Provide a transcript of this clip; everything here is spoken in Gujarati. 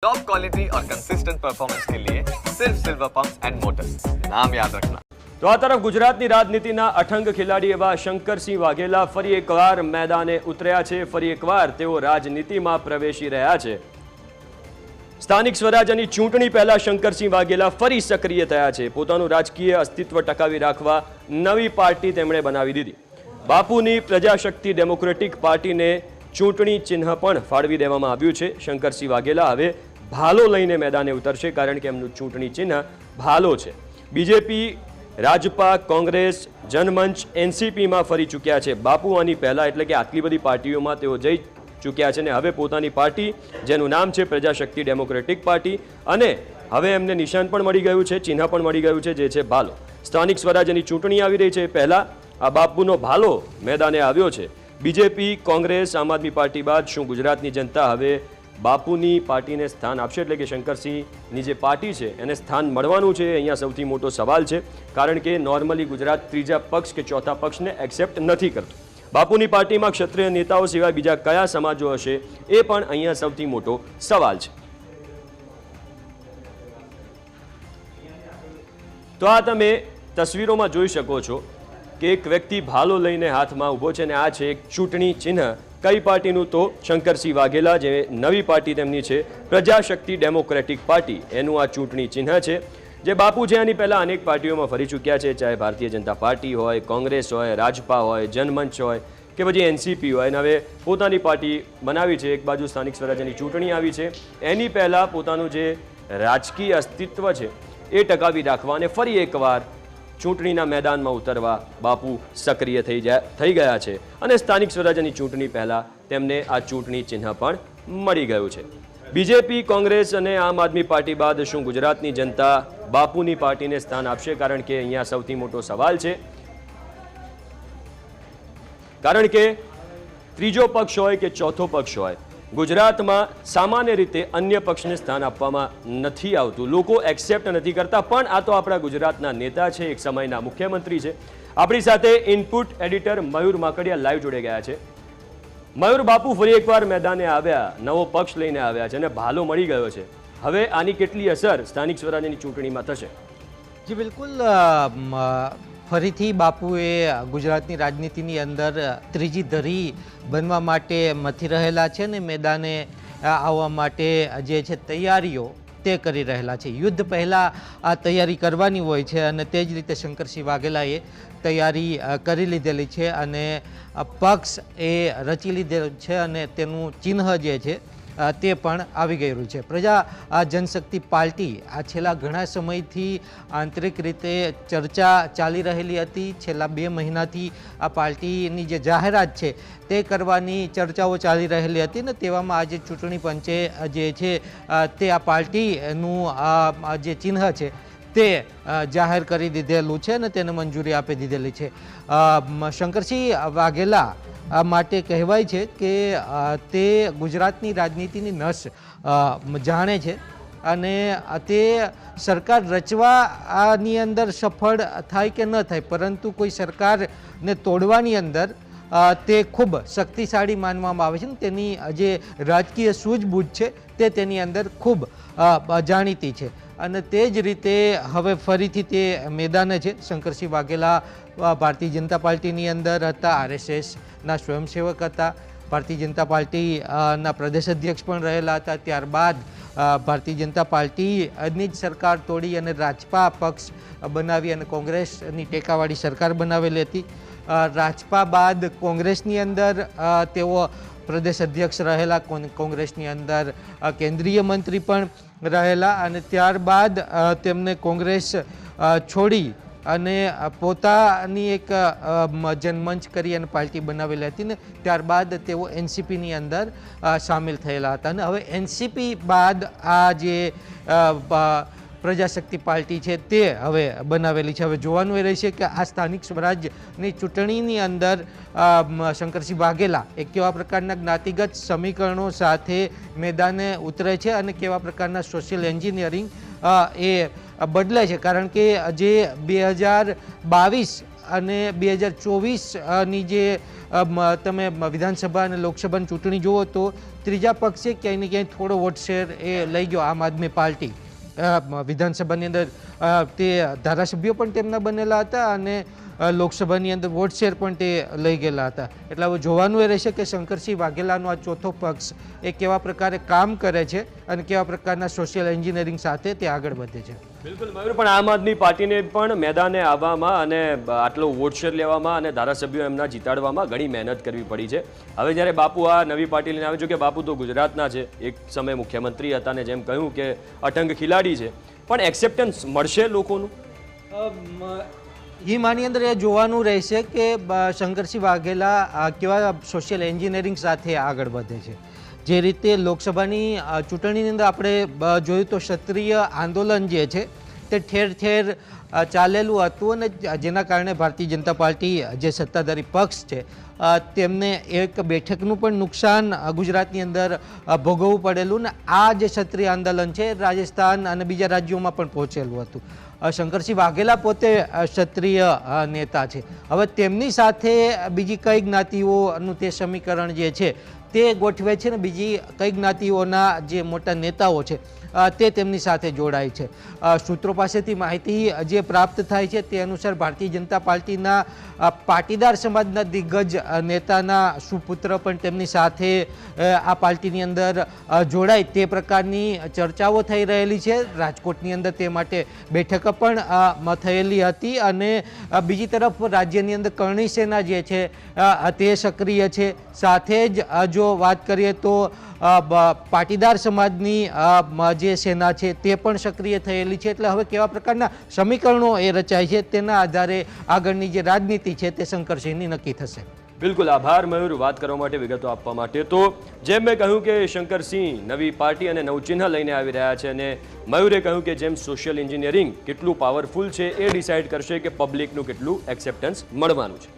टॉप क्वालिटी और कंसिस्टेंट परफॉर्मेंस के लिए सिर्फ सिल्वर पंप्स एंड मोटर्स, नाम याद रखना। तो आ तरफ गुजरातनी રાજનીતિના અઠંગ ખેલાડી એવા શંકરસિંહ વાઘેલા ફરી એકવાર મેદાને ઉતર્યા છે। ફરી એકવાર તેઓ રાજનીતિમાં પ્રવેશી રહ્યા છે। સ્થાનિક સ્વરાજ્યની ચૂંટણી પહેલા શંકરસિંહ વાઘેલા ફરી સક્રિય થયા છે। પોતાનું રાજકીય અસ્તિત્વ ટકાવી રાખવા નવી પાર્ટી તેમણે બનાવી દીધી। બાપુની પ્રજાશક્તિ ડેમોક્રેટિક પાર્ટીને ચૂંટણી ચિહ્ન પણ ફાળવી દેવામાં આવ્યું છે। શંકરસિંહ વાઘેલા હવે ભાલો લઈને મેદાને ઉતરશે, કારણ કે એમનું ચૂંટણી ચિહ્ન ભાલો છે। બીજેપી, રાજપા, કોંગ્રેસ, જનમંચ, એનસીપીમાં ફરી ચૂક્યા છે। બાપુ આની પહેલાં એટલે કે આટલી બધી પાર્ટીઓમાં તેઓ જઈ ચૂક્યા છે અને હવે પોતાની પાર્ટી, જેનું નામ છે પ્રજાશક્તિ ડેમોક્રેટિક પાર્ટી, અને હવે એમને નિશાન પણ મળી ગયું છે, ચિહ્ન પણ મળી ગયું છે, જે છે ભાલો। સ્થાનિક સ્વરાજ્યની ચૂંટણી આવી રહી છે, પહેલાં આ બાપુનો ભાલો મેદાને આવ્યો છે। બીજેપી, કોંગ્રેસ, આમ આદમી પાર્ટી બાદ શું ગુજરાતની જનતા હવે બાપુની પાર્ટીને સ્થાન આપશે, એટલે કે શંકરસિંહની જે પાર્ટી છે એને સ્થાન મળવાનું છે? અહીંયા સૌથી મોટો સવાલ છે, કારણ કે નોર્મલી ગુજરાત ત્રીજા પક્ષ કે ચોથા પક્ષને એક્સેપ્ટ નથી કરતું। બાપુની પાર્ટીમાં ક્ષત્રિય નેતાઓ સિવાય બીજા કયા સમાજો હશે, એ પણ અહીંયા સૌથી મોટો સવાલ છે। તો આ તમે તસવીરોમાં જોઈ શકો છો કે એક વ્યક્તિ ભાલો લઈને હાથમાં ઊભો છે અને આ છે એક ચૂંટણી ચિહ્ન। કઈ પાર્ટીનું? તો શંકરસિંહ વાઘેલા, જે નવી પાર્ટી તેમની છે પ્રજાશક્તિ ડેમોક્રેટિક પાર્ટી, એનું આ ચૂંટણી ચિહ્ન છે। જે બાપુ છે એની પહેલાં અનેક પાર્ટીઓમાં ફરી ચૂક્યા છે, ચાહે ભારતીય જનતા પાર્ટી હોય, કોંગ્રેસ હોય, રાજપા હોય, જનમંચ હોય કે પછી એનસીપી હોય, અને હવે પોતાની પાર્ટી બનાવી છે। એક બાજુ સ્થાનિક સ્વરાજ્યની ચૂંટણી આવી છે, એની પહેલાં પોતાનું જે રાજકીય અસ્તિત્વ છે એ ટકાવી રાખવા અને ફરી એકવાર ચૂંટણીના મેદાનમાં ઉતરવા બાપુ સક્રિય થઈ ગયા છે અને સ્થાનિક સ્વરાજ્યની ચૂંટણી પહેલાં તેમને આ ચૂંટણી ચિહ્ન પણ મળી ગયું છે। બીજેપી, કોંગ્રેસ અને આમ આદમી પાર્ટી બાદ શું ગુજરાતની જનતા બાપુની પાર્ટીને સ્થાન આપશે? કારણ કે અહીંયા સૌથી મોટો સવાલ છે, કારણ કે ત્રીજો પક્ષ હોય કે ચોથો પક્ષ હોય, ગુજરાતમાં સામાન્ય રીતે અન્ય પક્ષને સ્થાન આપવામાં નથી આવતું, લોકો એક્સેપ્ટ નથી કરતા। પણ આ તો આપણા ગુજરાતના નેતા છે, એક સમયના મુખ્યમંત્રી છે। આપણી સાથે ઇનપુટ એડિટર મયુર માકડિયા લાઈવ જોડે ગયા છે। મયુર, બાપુ ફરી એકવાર મેદાને આવ્યા, નવો પક્ષ લઈને આવ્યા છે અને ભાલો મળી ગયો છે। હવે આની કેટલી અસર સ્થાનિક સ્વરાજ્યની ચૂંટણીમાં થશે? જી બિલકુલ, ફરીથી બાપુએ ગુજરાતની રાજનીતિની અંદર ત્રીજી ધરી બનવા માટે મથી રહેલા છે ને મેદાને આવવા માટે જે છે તૈયારીઓ તે કરી રહેલા છે। યુદ્ધ પહેલાં આ તૈયારી કરવાની હોય છે અને તે જ રીતે શંકરસિંહ વાઘેલાએ તૈયારી કરી લીધેલી છે અને પક્ષ એ રચી લીધેલો છે અને તેનું ચિહ્ન જે છે તે પણ આવી ગયેલું છે। પ્રજા જનશક્તિ પાર્ટી આ છેલ્લા ઘણા સમયથી આંતરિક રીતે ચર્ચા ચાલી રહેલી હતી। છેલ્લા 2 મહિનાથી આ પાર્ટીની જે જાહેરાત છે તે કરવાની ચર્ચાઓ ચાલી રહેલી હતી ને તેવામાં આજે ચૂંટણી પંચે જે છે તે આ પાર્ટીનું જે ચિહ્ન છે તે જાહેર કરી દીધેલું છે અને તેને મંજૂરી આપી દીધેલી છે। શંકરસિંહ વાઘેલા માટે કહેવાય છે કે તે ગુજરાતની રાજનીતિની નસ જાણે છે અને તે સરકાર રચવાની અંદર સફળ થાય કે ન થાય, પરંતુ કોઈ સરકારને તોડવાની અંદર તે ખૂબ શક્તિશાળી માનવામાં આવે છે ને તેની જે રાજકીય સૂઝબૂઝ છે તે તેની અંદર ખૂબ જાણીતી છે અને તે જ રીતે હવે ફરીથી તે મેદાને છે। શંકરસિંહ વાઘેલા ભારતીય જનતા પાર્ટીની અંદર હતા, આરએસએસના સ્વયંસેવક હતા, ભારતીય જનતા પાર્ટીના પ્રદેશ અધ્યક્ષ પણ રહેલા હતા। ત્યારબાદ ભારતીય જનતા પાર્ટીની જ સરકાર તોડી અને રાજપા પક્ષ બનાવી અને કોંગ્રેસની ટેકાવાળી સરકાર બનાવેલી હતી। રાજપા બાદ કોંગ્રેસની અંદર તેઓ પ્રદેશ અધ્યક્ષ રહેલા, કોંગ્રેસની અંદર કેન્દ્રીય મંત્રી પણ રહેલા અને ત્યારબાદ તેમને કોંગ્રેસ છોડી અને પોતાની એક જનમંચ કરી અને પાર્ટી બનાવેલી હતી ને ત્યારબાદ તેઓ એનસીપીની અંદર સામેલ થયેલા હતા અને હવે એનસીપી બાદ આ જે પ્રજાશક્તિ પાર્ટી છે તે હવે બનાવેલી છે। હવે જોવાનું એ રહેશે કે આ સ્થાનિક સ્વરાજ્યની ચૂંટણીની અંદર શંકરસિંહ વાઘેલા એક કેવા પ્રકારના જ્ઞાતિગત સમીકરણો સાથે મેદાને ઉતરે છે અને કેવા પ્રકારના સોશિયલ એન્જિનિયરિંગ એ બદલે છે, કારણ કે જે 2022 અને 2024ની જે તમે વિધાનસભા અને લોકસભાની ચૂંટણી જુઓ તો ત્રીજા પક્ષે ક્યાંય ને ક્યાંય થોડો વોટ શેર એ લઈ ગયો આમ આદમી પાર્ટી વિધાનસભાની અંદર તે ધારાસભ્યો પણ તેમના બનેલા હતા અને લોકસભાની અંદર વોટ શેર પણ તે લઈ ગયેલા હતા. એટલે હવે જોવાનું એ રહેશે કે શંકરસિંહ વાઘેલાનો આ ચોથો પક્ષ એ કેવા પ્રકારે કામ કરે છે અને કેવા પ્રકારના સોશિયલ એન્જિનિયરિંગ સાથે તે આગળ વધે છે. બિલકુલ મયુર, પણ આમ આદમી પાર્ટીને પણ મેદાને આવવામાં અને આટલો વોટ શેર લેવામાં અને ધારાસભ્યો એમના જીતાડવામાં ઘણી મહેનત કરવી પડી છે. હવે જ્યારે બાપુ આ નવી પાર્ટી લઈને આવે છે કે બાપુ તો ગુજરાતના છે, એક સમયે મુખ્યમંત્રી હતા અને જેમ કહ્યું કે અટંગ ખિલાડી છે, પણ એક્સેપ્ટન્સ મળશે લોકોનું? હિમાની અંદર એ જોવાનું રહેશે કે શંકરસિંહ વાઘેલા કેવા સોશિયલ એન્જિનિયરિંગ સાથે આગળ વધે છે. જે રીતે લોકસભાની ચૂંટણીની અંદર આપણે જોયું તો ક્ષત્રિય આંદોલન જે છે તે ઠેર ઠેર ચાલેલું હતું અને જેના કારણે ભારતીય જનતા પાર્ટી જે સત્તાધારી પક્ષ છે તેમને એક બેઠકનું પણ નુકસાન ગુજરાતની અંદર ભોગવવું પડેલું ને આ જે ક્ષત્રિય આંદોલન છે રાજસ્થાન અને બીજા રાજ્યોમાં પણ પહોંચેલું હતું. શંકરસિંહ વાઘેલા પોતે ક્ષત્રિય નેતા છે. હવે તેમની સાથે બીજી કઈ જ્ઞાતિઓનું તે સમીકરણ જે છે તે ગોઠવે છે ને બીજી કઈ જ્ઞાતિઓના જે મોટા નેતાઓ છે તે તેમની સાથે જોડાય છે. સૂત્રો પાસેથી માહિતી જે પ્રાપ્ત થાય છે તે અનુસાર ભારતીય જનતા પાર્ટીના પાટીદાર સમાજના દિગ્ગજ નેતાના સુપુત્ર પણ તેમની સાથે આ પાર્ટીની અંદર જોડાય તે પ્રકારની ચર્ચાઓ થઈ રહેલી છે. રાજકોટની અંદર તે માટે બેઠક પણ થયેલી હતી અને બીજી તરફ રાજ્યની અંદર કરણી સેના જે છે તે સક્રિય છે. સાથે જ જો વાત કરીએ તો પાટીદાર સમાજની જે સેના છે તે પણ સક્રિય થયેલી છે. એટલે હવે કેવા પ્રકારના સમીકરણો એ રચાય છે તેના આધારે આગળની જે રાજનીતિ છે તે શંકરસિંહની નક્કી થશે. બિલકુલ આભાર મયુર વાત કરવા માટે, વિગતો આપવા માટે. તો જેમ મેં કહ્યું કે શંકરસિંહ નવી પાર્ટી અને નવું ચિહ્ન લઈને આવી રહ્યા છે અને મયુરે કહ્યું કે જેમ સોશિયલ એન્જિનિયરિંગ કેટલું પાવરફુલ છે એ ડિસાઇડ કરશે કે પબ્લિકનું કેટલું એક્સેપ્ટન્સ મળવાનું છે.